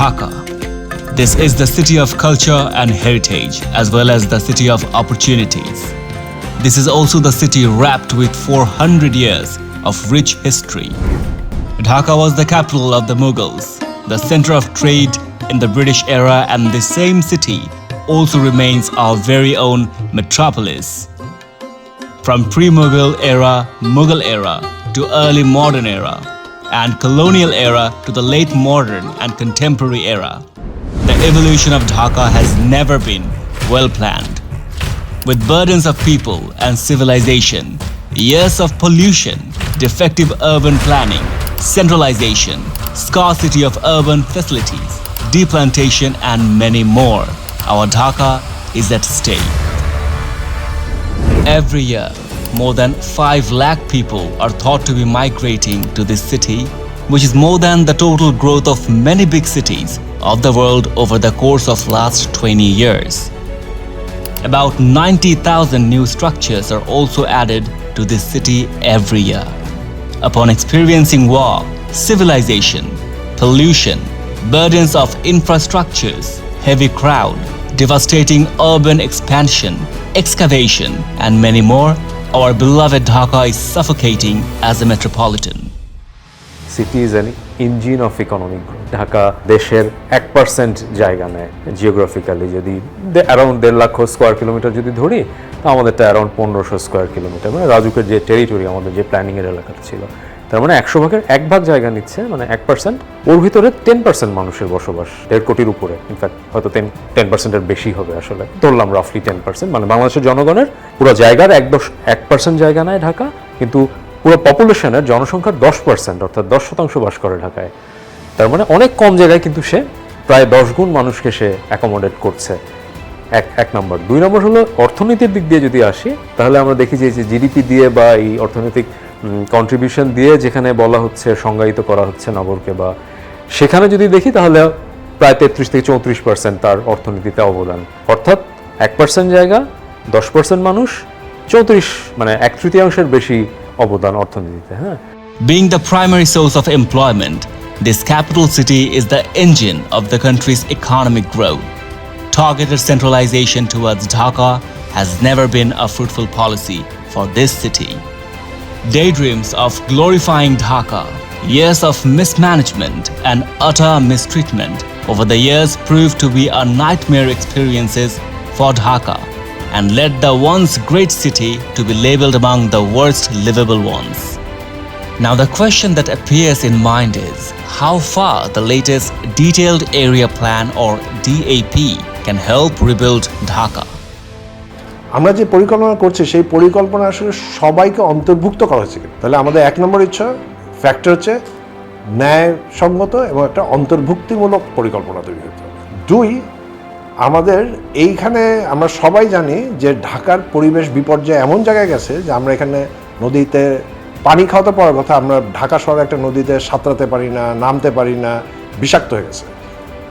Dhaka. This is the city of culture and heritage, as well as the city of opportunities. This is also the city wrapped with 400 years of rich history. Dhaka was the capital of the Mughals, the center of trade in the British era, and the same city also remains our very own metropolis. From pre-Mughal era, Mughal era, to early modern era, and colonial era to the late modern and contemporary era, the evolution of Dhaka has never been well planned. With burdens of people and civilization, years of pollution, defective urban planning, centralization, scarcity of urban facilities, deplantation, and many more, our Dhaka is at stake. Every year, more than 5 lakh people are thought to be migrating to this city, which is more than the total growth of many big cities of the world over the course of last 20 years. About 90,000 new structures are also added to this city every year. Upon experiencing war, civilization, pollution, burdens of infrastructures, heavy crowd, devastating urban expansion, excavation, and many more, our beloved Dhaka is suffocating as a metropolitan. City is an engine of economic growth. Dhaka দেশের 1% জায়গা নেয় geographically, যদি around 1.5 lakh square kilometre যদি ধরি, তা আমাদেরটা around 1500 square kilometre, মানে রাজুকের যে টেরিটরি আমাদের যে প্ল্যানিংয়ের এলাকাটা ছিল, তার মানে 100 ভাগের 1 ভাগ জায়গা নিচ্ছে, মানে 1%। ওর ভিতরে 10% মানুষের বসবাস, 1.5 কোটির উপরে, ইনফ্যাক্ট হয়তো 10%-এর বেশি হবে আসলে, ধরলাম রাফলি 10%, মানে বাংলাদেশের জনগণের পুরো জায়গার 1% জায়গা নেয় ঢাকা, কিন্তু পুরো পপুলেশনের জনসংখ্যার 10%, অর্থাৎ 10% বাস করে ঢাকায়। তার মানে অনেক কম জায়গায় কিন্তু সে প্রায় 10 গুণ মানুষকে সে অ্যাকোমোডেট করছে। এক নম্বর। 2 নম্বর হলো অর্থনীতির দিক দিয়ে যদি আসি, তাহলে আমরা দেখি যে জিডিপি দিয়ে বা এই অর্থনৈতিক কন্ট্রিবিউশন দিয়ে যেখানে বলা হচ্ছে, সংজ্ঞায়িত করা হচ্ছে নগরকে, বা সেখানে যদি দেখি তাহলে প্রায় 33 থেকে 34% তার অর্থনীতিতে অবদান, অর্থাৎ 1% জায়গা, 10% মানুষ, 34 মানে 1/3 বেশি অবদান অর্থনীতিতে। হ্যাঁ, Being the primary source of employment, this capital city is the engine of the country's economic growth. Targeted centralization towards Dhaka has never been a fruitful policy for this city. Daydreams of glorifying Dhaka, years of mismanagement and utter mistreatment over the years proved to be a nightmare experiences for Dhaka, and led the once great city to be labeled among the worst livable ones. Now the question that appears in mind is, how far the latest Detailed Area Plan or DAP can help rebuild Dhaka? আমরা যে পরিকল্পনা করছি, সেই পরিকল্পনা আসলে সবাইকে অন্তর্ভুক্ত করা হয়েছে। তাহলে আমাদের 1 নম্বর ইচ্ছা ফ্যাক্টর হচ্ছে ন্যায়সঙ্গত এবং একটা অন্তর্ভুক্তিমূলক পরিকল্পনা তৈরি করতে হবে। 2, আমাদের এইখানে আমরা সবাই জানি যে ঢাকার পরিবেশ বিপর্যয় এমন জায়গায় গেছে যে আমরা এখানে নদীতে পানি খাওয়াতে পারার কথা, আমরা ঢাকা শহরে একটা নদীতে সাঁতরাতে পারি না, নামতে পারি না, বিষাক্ত হয়ে গেছে।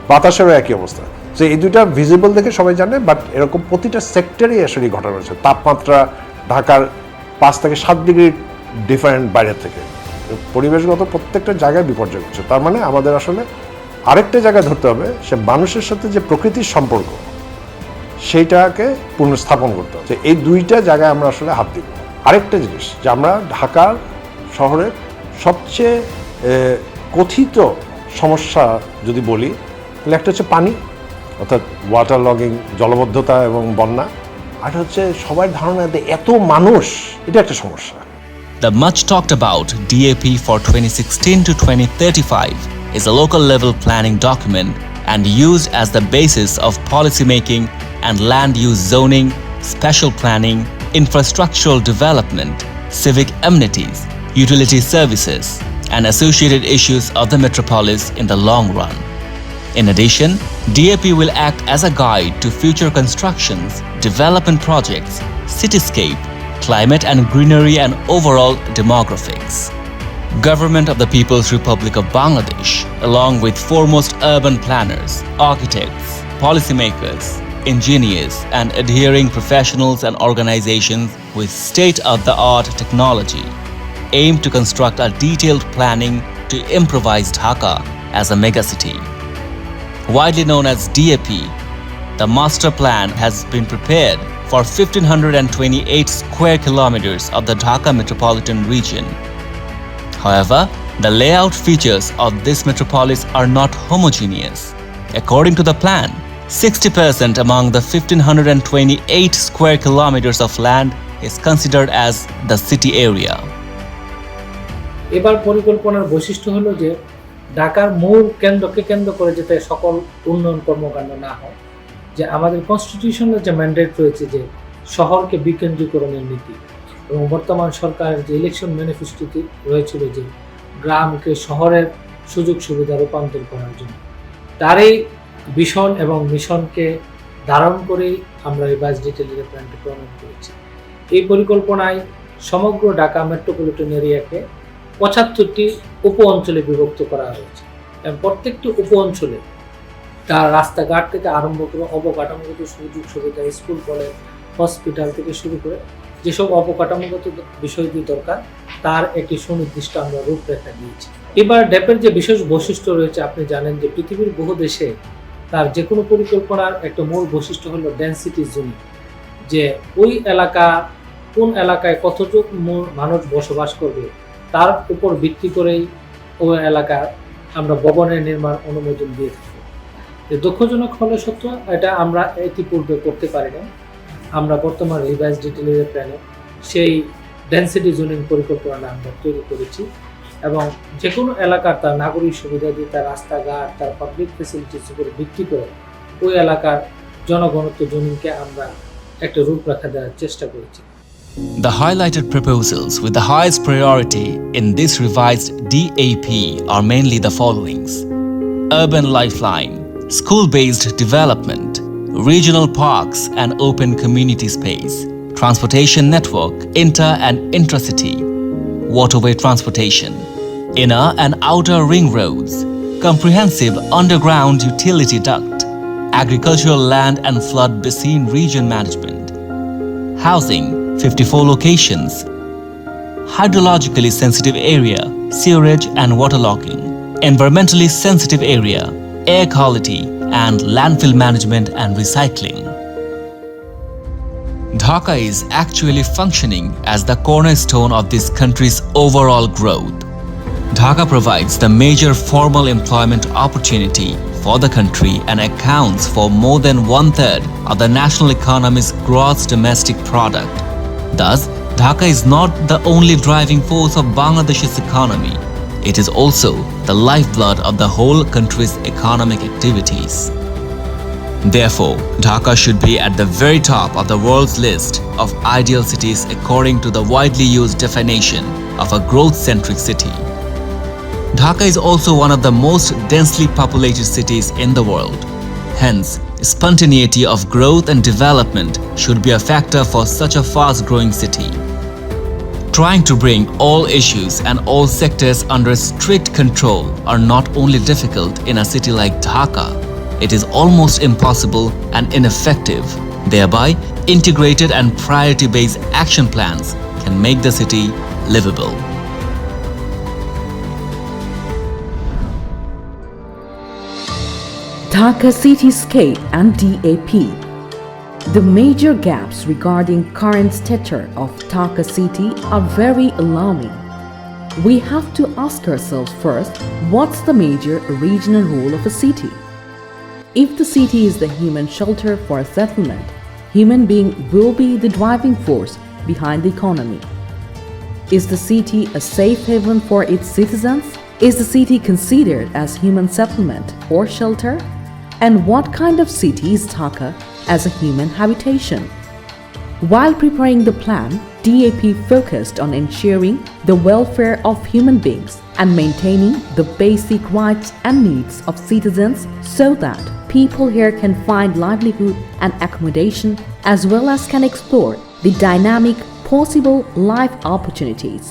বাতাসেরও একই অবস্থা। তো এই দুইটা ভিজিবল দেখে সবাই জানে, বাট এরকম প্রতিটা সেক্টরেই আসলে ঘটনা রয়েছে। তাপমাত্রা ঢাকার 5 থেকে 7 ডিগ্রি ডিফারেন্ট বাইরের থেকে, পরিবেশগত প্রত্যেকটা জায়গায় বিপর্যয় হচ্ছে। তার মানে আমাদের আসলে আরেকটা জায়গায় ধরতে হবে, সে মানুষের সাথে যে প্রকৃতির সম্পর্ক, সেইটাকে পুনঃস্থাপন করতে হবে। এই 2টা জায়গায় আমরা আসলে হাত দিব। আরেকটা জিনিস যে আমরা ঢাকা শহরের সবচেয়ে কথিত সমস্যা যদি বলি, তাহলে একটা হচ্ছে পানি, অর্থাৎ ওয়াটার লগিং, জলবদ্ধতা এবং বন্যা। আর হচ্ছে সবার ধারণা এত মানুষ, এটা একটা সমস্যা। The much talked about DAP for 2016 to 2035 is a local level planning document and used as the basis of policy making and land use zoning, special planning, infrastructural development, civic amenities, utility services, and associated issues of the metropolis in the long run. In addition, DAP will act as a guide to future constructions, development projects, cityscape, climate and greenery, and overall demographics. Government of the People's Republic of Bangladesh, along with foremost urban planners, architects, policymakers, engineers, and adhering professionals and organizations with state-of-the-art technology, aim to construct a detailed planning to improvise Dhaka as a megacity. widely known as DAP, the master plan has been prepared for 1,528 square kilometers of the Dhaka Metropolitan region. However, the layout features of this metropolis are not homogeneous. According to the plan, 60% among the 1,528 square kilometers of land is considered as the city area. এবার পরিকল্পনার বৈশিষ্ট্য হলো যে ঢাকার মূল কেন্দ্রকে কেন্দ্র করে যাতে সকল উন্নয়ন কর্মকাণ্ড না হয়, যে আমাদের কনস্টিটিউশনের যে ম্যান্ডেট রয়েছে যে শহরকে বিকেন্দ্রীকরণের নীতি, এবং বর্তমান সরকারের যে ইলেকশন ম্যানিফেস্টোতে রয়েছিল যে গ্রামকে শহরের সুযোগ সুবিধা রূপান্তর করার জন্য, তারই ভিশন এবং মিশনকে ধারণ করেই আমরা এই 22 ডিটেইলড প্ল্যানটি প্রণয়ন করেছি। এই পরিকল্পনায় সমগ্র ঢাকা মেট্রোপলিটন এরিয়াকে 75টি উপ অঞ্চলে বিভক্ত করা হয়েছে এবং প্রত্যেকটি উপ অঞ্চলে তার রাস্তাঘাট থেকে আরম্ভ করে অবকাঠামোগত সুযোগ সুবিধা, স্কুল কলেজ, হসপিটাল থেকে শুরু করে যেসব অবকাঠামোগত বিষয়টি দরকার তার একটি সুনির্দিষ্ট আমরা রূপরেখা দিয়েছি। এবার ড্যাপের যে বিশেষ বৈশিষ্ট্য রয়েছে, আপনি জানেন যে পৃথিবীর বহু দেশে তার যে কোনো পরিকল্পনার একটা মূল বৈশিষ্ট্য হলো ডেনসিটি জোনিং, যে ওই এলাকা কোন এলাকায় কতটুকু মানুষ বসবাস করবে তার উপর ভিত্তি করেই ওই এলাকার আমরা ভবনের নির্মাণ অনুমোদন দিয়ে থাকি। দুঃখজনক হলে সত্য, এটা আমরা ইতিপূর্বে করতে পারি না। আমরা বর্তমান রিভাইজ ডিটেইলড প্ল্যানে সেই ডেনসিটি জোনিং পরিকল্পনা আমরা তৈরি করেছি এবং যে কোনো এলাকার তার নাগরিক সুবিধা দিয়ে তার রাস্তাঘাট, তার পাবলিক ফেসিলিটিস উপর ভিত্তি করে ওই এলাকার জনঘনত্ব জোনিংকে আমরা একটা রূপরেখা দেওয়ার চেষ্টা করেছি। The highlighted proposals with the highest priority in this revised DAP are mainly the followings: urban lifeline, school-based development, regional parks and open community space, transportation network, inter and intracity, waterway transportation, inner and outer ring roads, comprehensive underground utility duct, agricultural land and flood basin region management, housing, 54 locations, hydrologically sensitive area, sewerage and waterlogging, environmentally sensitive area, air quality and landfill management and recycling. Dhaka is actually functioning as the cornerstone of this country's overall growth. Dhaka provides the major formal employment opportunity for the country and accounts for more than 1/3 of the national economy's gross domestic product. Thus, Dhaka is not the only driving force of Bangladesh's economy. It is also the lifeblood of the whole country's economic activities. Therefore, Dhaka should be at the very top of the world's list of ideal cities according to the widely used definition of a growth-centric city. Dhaka is also one of the most densely populated cities in the world. Hence, spontaneity of growth and development should be a factor for such a fast-growing city. Trying to bring all issues and all sectors under strict control are not only difficult in a city like Dhaka, it is almost impossible and ineffective. Thereby, integrated and priority-based action plans can make the city livable. Dhaka Cityscape and DAP. The major gaps regarding current stature of Dhaka city are very alarming. We have to ask ourselves first, what's the major regional role of a city? If the city is the human shelter for a settlement, human being will be the driving force behind the economy. Is the city a safe haven for its citizens? Is the city considered as human settlement or shelter? And what kind of city is Dhaka as a human habitation? While preparing the plan, DAP focused on ensuring the welfare of human beings and maintaining the basic rights and needs of citizens so that people here can find livelihood and accommodation as well as can explore the dynamic possible life opportunities.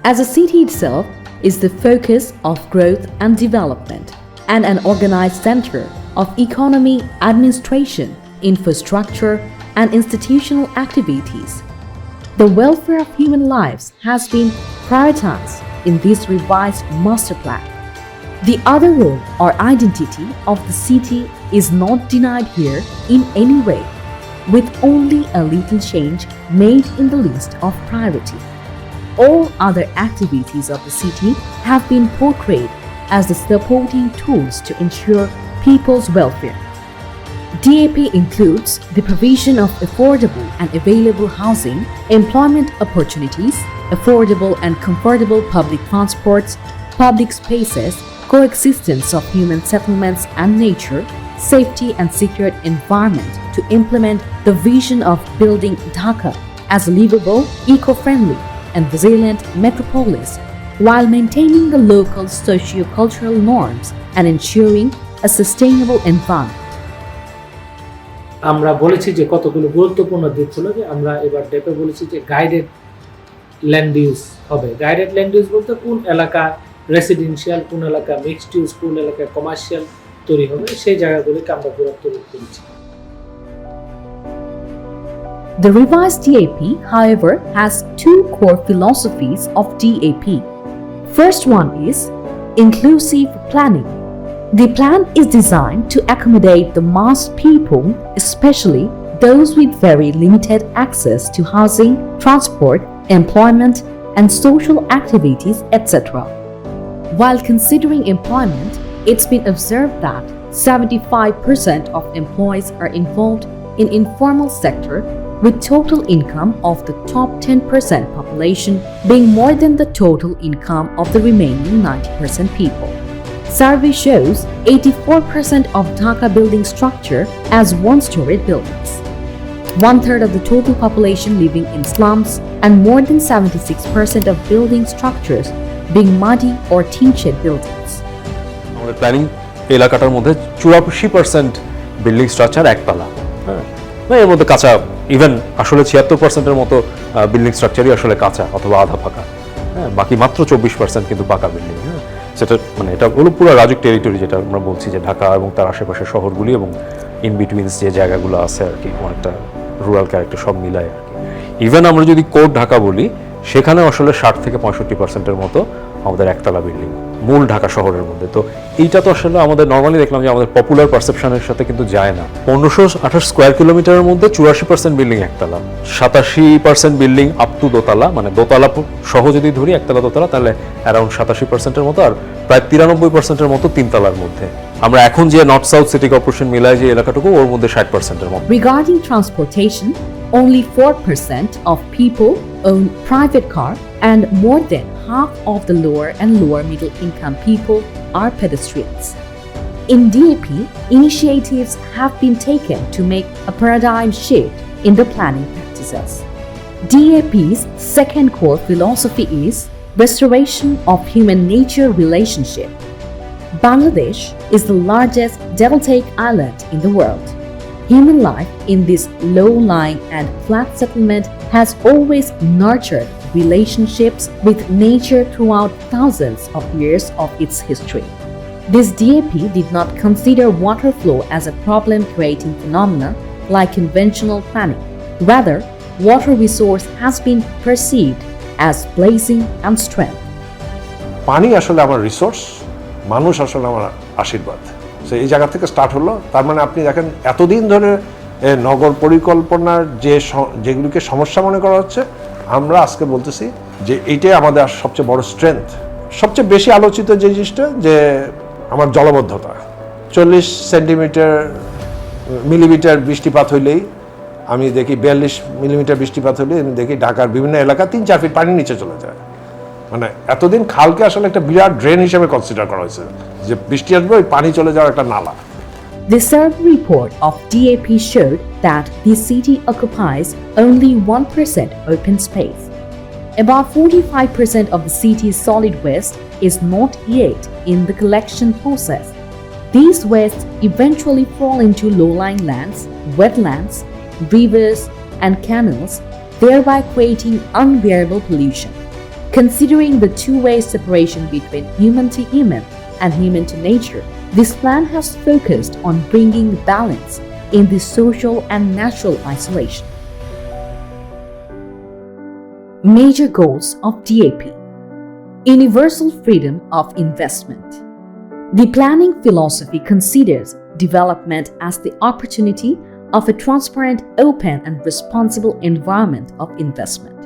As a city itself is the focus of growth and development and an organized center of economy, administration, infrastructure, and institutional activities. The welfare of human lives has been prioritized in this revised master plan. The other role or identity of the city is not denied here in any way, with only a little change made in the list of priority. All other activities of the city have been portrayed as the supporting tools to ensure people's welfare. DAP includes the provision of affordable and available housing, employment opportunities, affordable and comfortable public transports, public spaces, coexistence of human settlements and nature, safety and secure environment to implement the vision of building Dhaka as a livable, eco-friendly and resilient metropolis while maintaining the local socio-cultural norms and ensuring a sustainable environment. আমরা বলেছি যে কতগুলো গুরুত্বপূর্ণ দিক হলো যে আমরা এবার ডেপে বলেছি যে গাইডেড ল্যান্ড ইউজ হবে। গাইডেড ল্যান্ড ইউজ বলতে কোন এলাকা রেসিডেন্সিয়াল, কোন এলাকা মিক্সড ইউজ, কোন এলাকা কমার্শিয়াল তৈরি হবে, সেই জায়গাগুলিকে আমরা গুরুত্ব করেছি। The revised DAP, however, has two core philosophies of DAP. First one is inclusive planning. The plan is designed to accommodate the mass people, especially those with very limited access to housing, transport, employment, and social activities, etc. While considering employment, it's been observed that 75% of employees are involved in informal sector, with total income of the top 10% population being more than the total income of the remaining 90% people. Survey shows 84% of Dhaka building structure as one-story buildings. 1/3 of the total population living in slums and more than 76% of building structures being muddy or tin shed buildings. আমাদের planning এলাকাটার মধ্যে 84% building structure একতলা, হ্যাঁ, এর মধ্যে কাঁচা, even আসলে 76%-এর মতো building স্ট্রাকচারই আসলে কাঁচা অথবা আধা পাকা, হ্যাঁ, বাকি মাত্র 24% কিন্তু পাকা বিল্ডিং। হ্যাঁ, সেটা মানে এটা হলো পুরো রাজুক টেরিটরি, যেটা আমরা বলছি যে ঢাকা এবং তার আশেপাশের শহরগুলি এবং ইন বিটুইনস যে জায়গাগুলো আছে আর কি, অনেকটা রুরাল ক্যারেক্টার সব মিলায় আর কি। ইভেন আমরা যদি কোর ঢাকা বলি, সেখানে আসলে 60-65%-এর মতো আমাদের একতলা বিল্ডিং মূল ঢাকা শহরের মধ্যে। তো এইটা তো আসলে আমাদের নর্মালি দেখলাম যে আমাদের পপুলার পারসেপশনের সাথে কিন্তু যায় না। 1528 স্কোয়ার কিলোমিটারের মধ্যে 84% বিল্ডিং একতলা, 87% বিল্ডিং আপ টু দোতলা, মানে দোতলা সহ যদি ধরি একতলা দোতলা, তাহলে অ্যারাউন্ড 87%-এর মতো, আর প্রায় 93%-এর মতো তিনতলার মধ্যে। আমরা এখন যে নর্থ সাউথ সিটি কর্পোরেশন মিলায় যে এলাকাটুকু, ওর মধ্যে 60%-এর মতো। Regarding transportation, only 4% of people own private car and more than half of the lower and lower middle income people are pedestrians. In DAP, initiatives have been taken to make a paradigm shift in the planning practices. DAP's second core philosophy is restoration of human-nature relationship. Bangladesh is the largest deltaic island in the world. Human life in this low-lying and flat settlement has always nurtured relationships with nature throughout thousands of years of its history. This DAP did not consider water flow as a problem-creating phenomena like conventional planning. Rather, water resource has been perceived as blessing and strength. পানি আসলে আমার resource, মানুষ আসলে আমার আশীর্বাদ। So এই জায়গা থেকে স্টার্ট হলো। তার মানে আপনি দেখেন এতদিন ধরে নগর পরিকল্পনার যেগুলিকে সমস্যা মনে করা হচ্ছে, আমরা আজকে বলতেছি যে এইটাই আমাদের সবচেয়ে বড় স্ট্রেংথ। সবচেয়ে বেশি আলোচিত যে জিনিসটা যে আমার জলবদ্ধতা, 40 মিলিমিটার বৃষ্টিপাত হইলেই আমি দেখি, 42 মিলিমিটার বৃষ্টিপাত হলে আমি দেখি ঢাকার বিভিন্ন এলাকা 3-4 ফিট পানি নিচে চলে যায়। মানে এতদিন খালকে আসলে একটা বিরাট ড্রেন হিসেবে কনসিডার করা হয়েছে, যে বৃষ্টি আসবে ওই পানি চলে যাওয়ার একটা নালা। The survey report of DAP showed that the city occupies only 1% open space. About 45% of the city's solid waste is not yet in the collection process. These wastes eventually fall into low-lying lands, wetlands, rivers, and canals, thereby creating unbearable pollution. Considering the two-way separation between human to human and human to nature, this plan has focused on bringing balance in the social and natural isolation. Major goals of DAP: universal freedom of investment, The planning philosophy considers development as the opportunity of a transparent, open, and responsible environment of investment.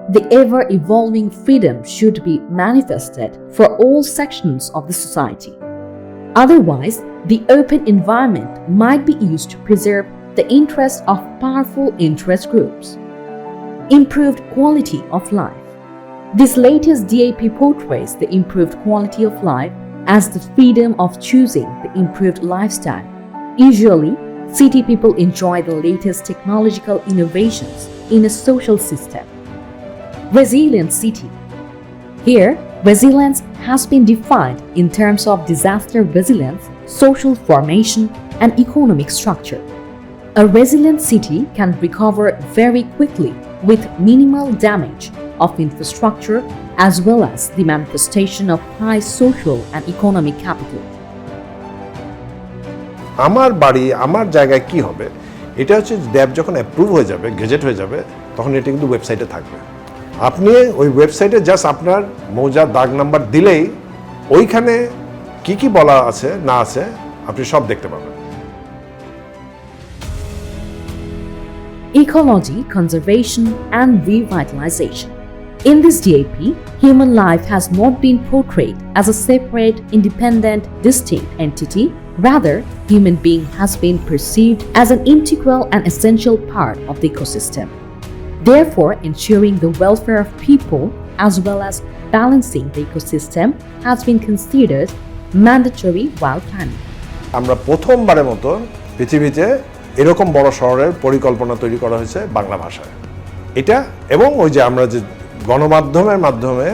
The ever-evolving freedom should be manifested for all sections of the society. Otherwise, the open environment might be used to preserve the interests of powerful interest groups. Improved quality of life. This latest DAP portrays the improved quality of life as the freedom of choosing the improved lifestyle. Usually, city people enjoy the latest technological innovations in a social system. Resilient city. Here, resilience has been defined in terms of disaster resilience, social formation, and economic structure. A resilient city can recover very quickly with minimal damage of infrastructure as well as the manifestation of high social and economic capital. আমার বাড়ি আমার জায়গায় কি হবে, এটা হচ্ছে ড্যাব যখন approve হয়ে যাবে, গেজেট হয়ে যাবে, তখন এটা কিন্তু ওয়েবসাইটে থাকবে। আপনি ওই ওয়েবসাইটে জাস্ট আপনার মৌজা দাগ নাম্বার দিলেই ওইখানে কি কি বলা আছে না আছে আপনি সব দেখতে পাবেন। Ecology, conservation, and revitalization. In this DAP, human life has not been portrayed as a separate, independent, distinct entity. Rather, human being has been perceived as an integral and essential part of the ecosystem. Therefore, ensuring the welfare of people as well as balancing the ecosystem has been considered mandatory while planning. আমরা প্রথমবারের মতো পৃথিবীতে এরকম বড় শহরের পরিকল্পনা তৈরি করা হয়েছে বাংলা ভাষায়। এটা এবং ওই যে আমরা যে গণমাধ্যমের মাধ্যমে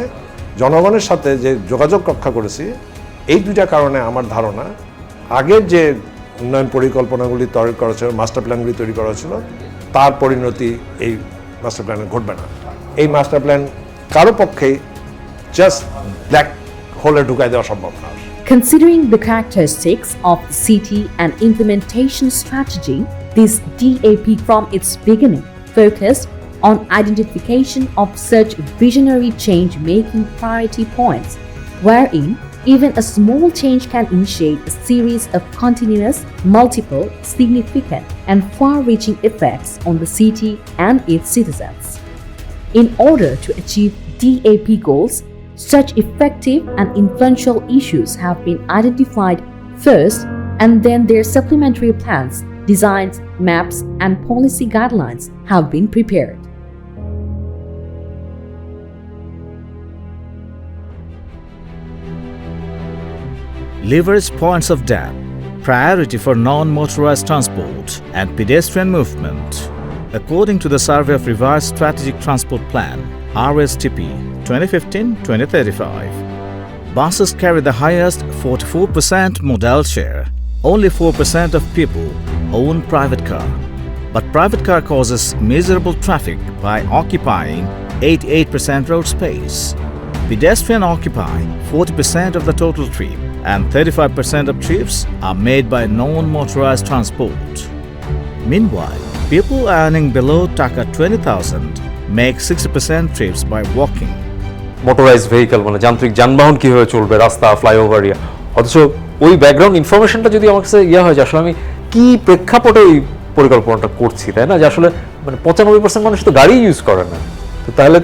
জনগণের সাথে যে যোগাযোগ রক্ষা করেছি, এই দুইটা কারণে আমার ধারণা আগের যে উন্নয়ন পরিকল্পনাগুলি তৈরি করা ছিল, মাস্টার প্ল্যানগুলি তৈরি করা ছিল, তার পরিণতি এই মাস্টার প্ল্যানে ঘটবে না। এই মাস্টার প্ল্যান কারো পক্ষেই জাস্ট ব্ল্যাক হোলে ঢুকাই দেওয়া সম্ভব না। Considering the characteristics of the city and implementation strategy, this DAP from its beginning focused on identification of such visionary change-making priority points, wherein even a small change can initiate a series of continuous, multiple, significant, and far-reaching effects on the city and its citizens. In order to achieve DAP goals, such effective and influential issues have been identified first, and then their supplementary plans, designs, maps, and policy guidelines have been prepared. Leverage points of DAP, priority for non-motorized transport and pedestrian movement. According to the Survey of Revised Strategic Transport Plan, RSTP 2015-2035, buses carry the highest 44% modal share. Only 4% of people own private car. But private car causes miserable traffic by occupying 88% road space. Pedestrian occupy 40% of the total trip, and 35% of trips are made by non-motorized transport. Meanwhile, people earning below Dhaka 20,000 make 60% trips by walking. Motorised vehicle মানে যান্ত্রিক যানবাহন কীভাবে চলবে, রাস্তা, flyover, অথচ ওই background ইনফরমেশনটা যদি আমার কাছে হয় যে আসলে আমি কী প্রেক্ষাপটে ওই পরিকল্পনাটা করছি, তাই না? যে আসলে মানে 95% মানুষ তো গাড়ি ইউজ করে না, তো তাহলে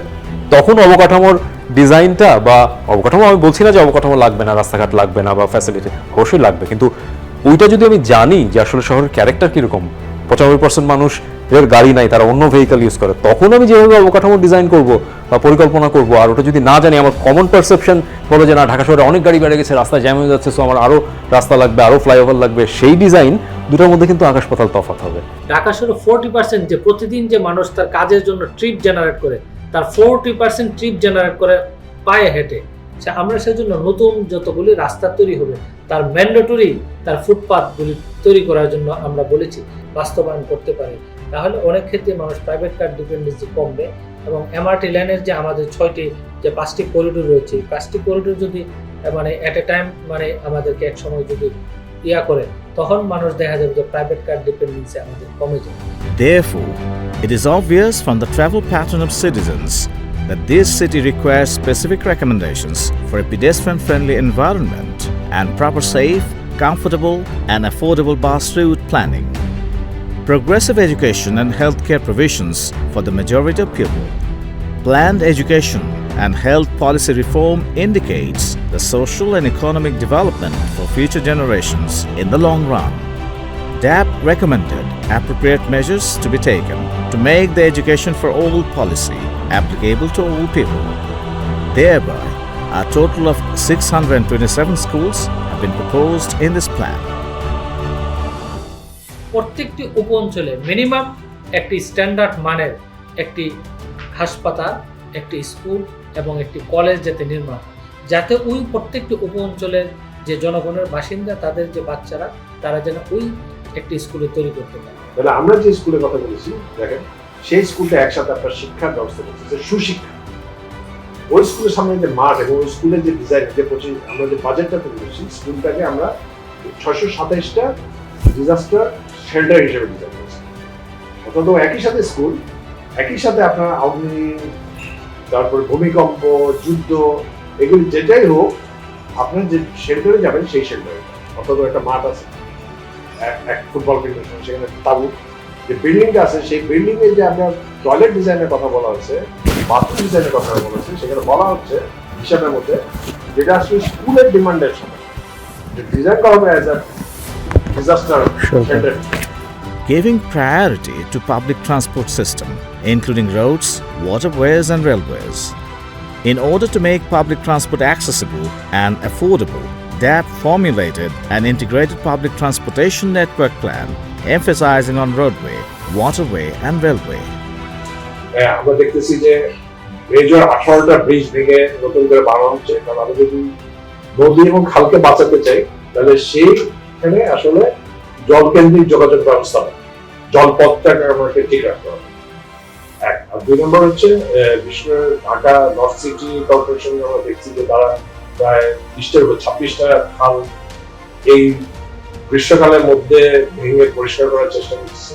তখন অবকাঠামোর ডিজাইনটা বা অবকাঠামো, আমি বলছি না যে অবকাঠামো লাগবে না, রাস্তাঘাট লাগবে না বা ফ্যাসিলিটি অবশ্যই লাগবে, কিন্তু ওইটা যদি আমি জানি যে আসলে শহরের ক্যারেক্টার কীরকম, 95% মানুষ এর গাড়ি নাই, তারা অন্য ভেহিকল ইউজ করে, তখন আমি যেভাবে অবকাঠামো ডিজাইন করব বা পরিকল্পনা করব, আর ওটা যদি না জানি, আমার কমন পারসেপশন বলে যে না ঢাকা শহরে অনেক গাড়ি বেড়ে গেছে, রাস্তা জ্যাম হয়ে যাচ্ছে, সো আমার আরও রাস্তা লাগবে, আরও ফ্লাইওভার লাগবে, সেই ডিজাইন দুটোর মধ্যে কিন্তু আকাশ পাতাল তফাৎ হবে। ঢাকা শহরে 40% যে প্রতিদিন যে মানুষ তার কাজের জন্য ট্রিপ জেনারেট করে, তার 40% ট্রিপ জেনারেট করে পায়ে হেঁটে। আমরা সেজন্য নতুন যতগুলি রাস্তা তৈরি হবে তার ম্যান্ডেটরি, তার ফুটপাথগুলি তৈরি করার জন্য আমরা বলেছি বাস্তবায়ন করতে পারি, তাহলে অনেক ক্ষেত্রে মানুষ প্রাইভেট কার ডিপেন্ডেন্সি কমবে। এবং এমআরটি লাইনের যে আমাদের 6টি যে 5টি করিডোর রয়েছে, 5টি করিডোর যদি মানে এট এ টাইম মানে আমাদেরকে এক সময় যদি করে, তখন মানুষ দেখা যাবে যে প্রাইভেট কার ডিপেন্ডেন্সি আমাদের কমে যাবে। Therefore, it is obvious from the travel pattern of citizens that this city requires specific recommendations for a pedestrian-friendly environment and proper safe, comfortable and affordable bus route planning. Progressive education and healthcare provisions for the majority of people. Planned education and health policy reform indicates the social and economic development for future generations in the long run. DAP recommended appropriate measures to be taken to make the education for all policy applicable to all people. Thereby, a total of 627 schools have been proposed in this plan. প্রত্যেকটি উপ অঞ্চলে minimum একটি standard মানের একটি হাসপাতাল, একটি school এবং একটি কলেজ যাতে নির্মাণ, যাতে ওই প্রত্যেকটি উপ অঞ্চলের যে জনগণের বাসিন্দা তাদের যে বাচ্চারা তারা যেন ওই একটি স্কুলে তৈরি করতে পারে। তাহলে আমরা যে স্কুলের কথা বলেছি দেখেন, সেই স্কুলটা একসাথে আপনার শিক্ষার ব্যবস্থা করছে, যে সুশিক্ষা। ওই স্কুলের সামনে যে মাঠ এবং ওই স্কুলের যে ডিজাইন, যে আমরা যে বাজেটটা তৈরি করেছি, স্কুলটাকে আমরা 627টা ডিজাস্টার শেল্টার হিসেবে ডিজাইন করেছি। অর্থাৎ একই সাথে স্কুল, একই সাথে আপনার অগ্নি, তারপরে ভূমিকম্প, যুদ্ধ, এগুলি যেটাই হোক আপনার যে শেল্টারে যাবেন সেই শেল্টারে। অর্থাৎ একটা মাঠ আছে, এক ফুটবল ফিল্ডের সঙ্গে, সেখানে তাবু, যে বিল্ডিংটা আছে সেই বিল্ডিং এ যে আপনার টয়লেট ডিজাইনের কথা বলা হচ্ছে, বাথরুম ডিজাইনের কথা বলা হচ্ছে, সেখানে বলা হচ্ছে হিসাবের মধ্যে যেটা আসলে স্কুলের ডিমান্ডের সময় যে ডিজাইন করা হবে as a disaster shelter. Giving priority to public transport system, including roads, waterways and railways. In order to make public transport accessible and affordable, DAP formulated an integrated public transportation network plan emphasizing on roadway, waterway and railway. আমরা দেখতেছি যে major 18টা bridge ভেঙে নতুন করে বানানো হচ্ছে, কারণ আমরা যদি নদী এবং খালকে বাঁচাতে চাই তাহলে সেইখানে আসলে জলকেন্দ্রিক যোগাযোগ ব্যবস্থা, জলপথটাকে আমাকে ঠিক রাখতে হবে। এক আর 2 নম্বর হচ্ছে বিশেষ ঢাকা নর্থ সিটি কর্পোরেশন, আমরা দেখছি যে তারা প্রায় 26টা খাল এই গ্রীষ্মকালের মধ্যে ভেঙে পরিষ্কার করার চেষ্টা করছে।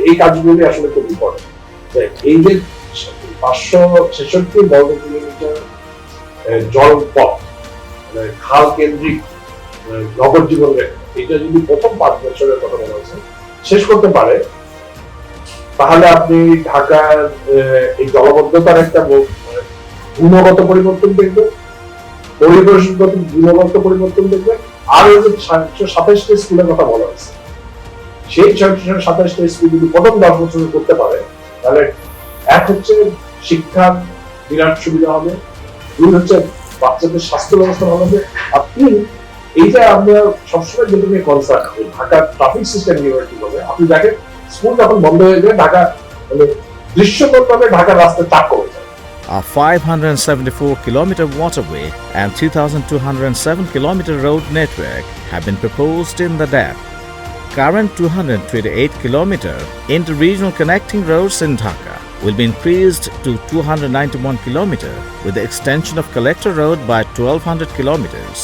এই কাজগুলি আসলে খুব ইম্পর্টেন্ট। এই যে 566 বর্গ কিলোমিটার জলপথ, মানে খাল কেন্দ্রিক নগর জীবন রেখা, এটা যদি প্রথম 5 বছরের কথা বলা হয়েছে শেষ করতে পারে, তাহলে আপনি ঢাকার এই জলবদ্ধতার একটা গুণগত পরিবর্তন দেখবেন, পরিবেশগত গুণগত পরিবর্তন দেখবেন। আর ওই যে 627টা স্কুলের কথা বলা হয়েছে, সেই 627টা স্কুল যদি প্রথম 10 বছরে করতে পারে, তাহলে এক হচ্ছে শিক্ষার বিরাট সুবিধা হবে, 2 হচ্ছে বাচ্চাদের স্বাস্থ্য ব্যবস্থা ভালো হবে, আর 3 এইটা আমরা সবসময় যেটা নিয়ে কনসার্ন, ঢাকার ট্রাফিক সিস্টেম নিয়ে কি হবে। আপনি দেখেন স্কুল যখন বন্ধ হয়ে যায়, ঢাকা মানে দৃশ্যগতভাবে ঢাকার রাস্তা চাপ কমে যায়। A 574-kilometer waterway and 3,207-kilometer road network have been proposed in the DAP. Current 228-kilometer inter-regional connecting roads in Dhaka will be increased to 291 kilometer with the extension of Collector Road by 1,200 kilometers.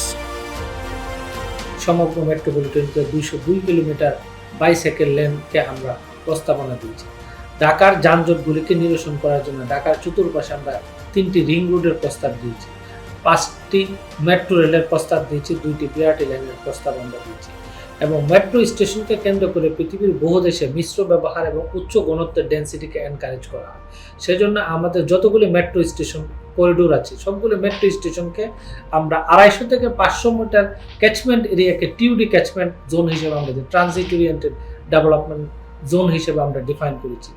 সমগ্র মেট্রোপলিটনকে 202 kilometre bicycle লেনকে আমরা প্রস্তাবনা দিয়েছি। ঢাকার যানজটগুলিকে নিরসন করার জন্য ঢাকার চতুর্পাশে আমরা 3টি রিং রোডের প্রস্তাব দিয়েছি, 5টি মেট্রো রেলের প্রস্তাব দিয়েছি, 2টি বিআরটি লাইনের প্রস্তাব আমরা দিয়েছি। এবং মেট্রো স্টেশনকে কেন্দ্র করে পৃথিবীর বহু দেশে মিশ্র ব্যবহার এবং উচ্চ ঘনত্বের ডেন্সিটিকে এনকারেজ করা হয়। সেজন্য আমাদের যতগুলি মেট্রো স্টেশন করিডোর আছে, সবগুলো মেট্রো স্টেশনকে আমরা 250 থেকে 500 মিটার ক্যাচমেন্ট এরিয়াকে টিউডি ক্যাচমেন্ট জোন হিসেবে আমরা ট্রানজিট ওরিয়েন্টেড ডেভেলপমেন্ট জোন হিসেবে আমরা ডিফাইন করেছি।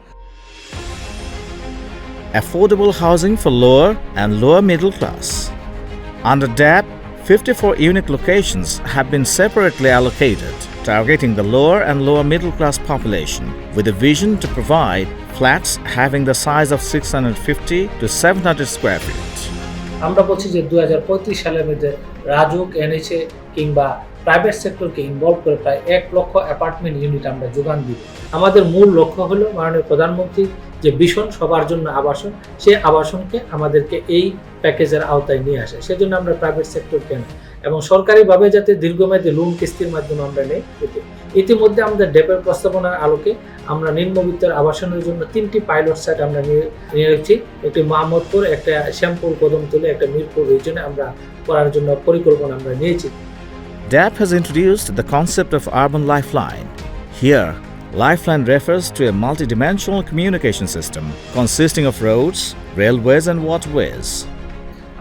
Affordable housing for lower and lower middle class. Under DAP, 54 unique locations have been separately allocated, targeting the lower and lower middle class population with a vision to provide flats having the size of 650 to 700 square feet. আমরা বলছি যে 2035 সালের মধ্যে রাজুক, এনএচএ কিংবা private সেক্টরকে involve করে প্রায় 1 লক্ষ apartment unit আমরা যোগান দিব। আমাদের মূল লক্ষ্য হলো মাননীয় প্রধানমন্ত্রী যে ভীষণ সবার জন্য আবাসন, সেই আবাসনকে আমাদেরকে এই প্যাকেজের আওতায় নিয়ে আসে। সেজন্য আমরা প্রাইভেট সেক্টরকে এবং সরকারিভাবে যাতে দীর্ঘমেয়াদী লোন কিস্তির মাধ্যমে আমরা নেই, ইতিমধ্যে আমাদের ডেপের প্রস্তাবনার আলোকে আমরা নিম্নবিত্তের আবাসনের জন্য 3টি পাইলট সাইট আমরা নিয়েছি। একটি মোহাম্মদপুর, একটা শ্যামপুর, কদমতলী, একটা মিরপুর রিজনে আমরা করার জন্য পরিকল্পনা আমরা নিয়েছি। DAP has introduced the concept of urban lifeline. Here, lifeline refers to a multidimensional communication system consisting of roads, railways and waterways.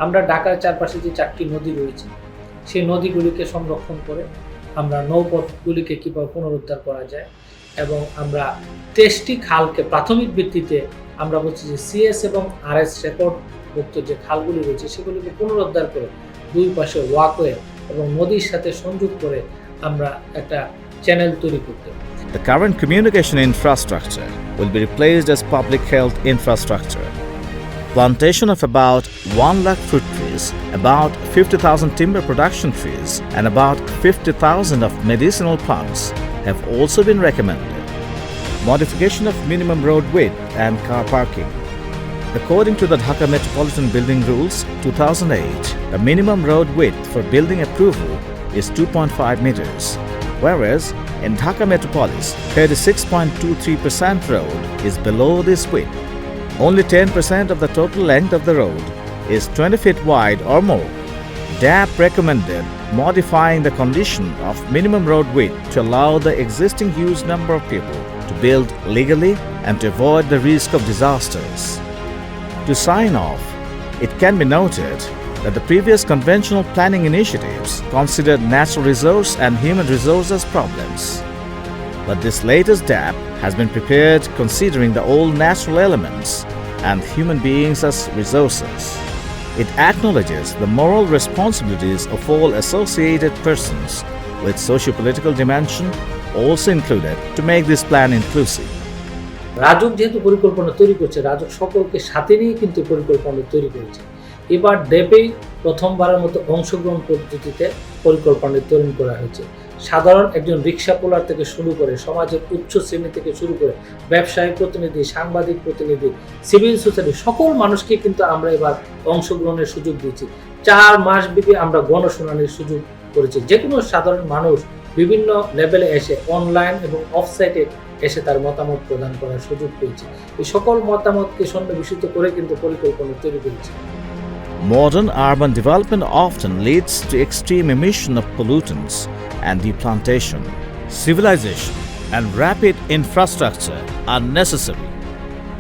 আমরা ঢাকার চারপাশে যে 4টি নদী রয়েছে সেই নদীগুলিকে সংরক্ষণ করে আমরা নৌপথগুলিকে কীভাবে পুনরুদ্ধার করা যায় এবং আমরা 23টি খালকে প্রাথমিক ভিত্তিতে আমরা বলছি যে সিএস এবং আরএস রেকর্ডভুক্ত যে খালগুলি রয়েছে সেগুলিকে পুনরুদ্ধার করে দুই পাশে ওয়াকওয়ে এবং নদীর সাথে সংযোগ করে আমরা একটা চ্যানেল তৈরি করতে। The current communication infrastructure will be replaced as public health infrastructure. Plantation of about 1 lakh fruit trees, about 50,000 timber production trees, and about 50,000 of medicinal plants have also been recommended. Modification of minimum road width and car parking. According to the Dhaka Metropolitan Building Rules 2008, the minimum road width for building approval is 2.5 meters, whereas in Dhaka Metropolis, 36.23% road is below this width. Only 10% of the total length of the road is 20 feet wide or more. DAP recommended modifying the condition of minimum road width to allow the existing huge number of people to build legally and to avoid the risk of disasters. To sign off, it can be noted that the previous conventional planning initiatives considered natural resource and human resource as problems. But this latest DAP has been prepared considering the old natural elements and human beings as resources. It acknowledges the moral responsibilities of all associated persons with socio-political dimension also included to make this plan inclusive. RAJUK যেহেতু পরিকল্পনা তৈরি করছে, রাজুক সকলকে সাথে নিয়ে কিন্তু পরিকল্পনা তৈরি করেছে। এবার ডেপেই প্রথমবারের মতো অংশগ্রহণ পদ্ধতিতে পরিকল্পনা তৈরি করা হয়েছে। সাধারণ একজন রিক্সা পোলার থেকে শুরু করে সমাজের উচ্চ শ্রেণী থেকে শুরু করে ব্যবসায়ী প্রতিনিধি, সাংবাদিক প্রতিনিধি, সিভিল সোসাইটি সকল মানুষকে কিন্তু আমরা এবার অংশগ্রহণের সুযোগ দিয়েছি। 4 মাস ব্যাপী আমরা গণশুনানির সুযোগ করেছি। যে কোনো সাধারণ মানুষ বিভিন্ন লেভেলে এসে অনলাইন এবং অফসাইটে এসে তার মতামত প্রদান করার সুযোগ পেয়েছে। এই সকল মতামতকে সন্নিবেশিত করে কিন্তু পরিকল্পনা তৈরি করেছে। Modern urban development often leads to extreme emission of pollutants and deplantation. Civilization and rapid infrastructure are necessary,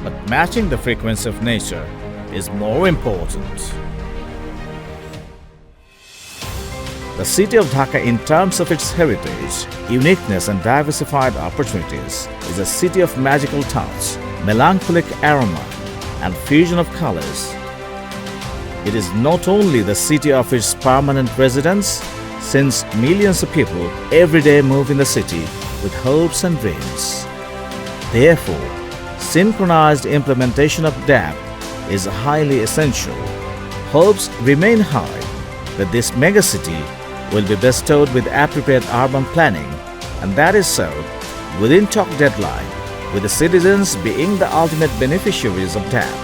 but matching the frequency of nature is more important. The city of Dhaka, in terms of its heritage, uniqueness and diversified opportunities, is a city of magical touch, melancholic aroma and fusion of colors. It is not only the city of its permanent residents, since millions of people every day move in the city with hopes and dreams. Therefore, synchronized implementation of DAP is highly essential. Hopes remain high that this megacity will be bestowed with appropriate urban planning, and that is so within chalk deadline, with the citizens being the ultimate beneficiaries of DAP.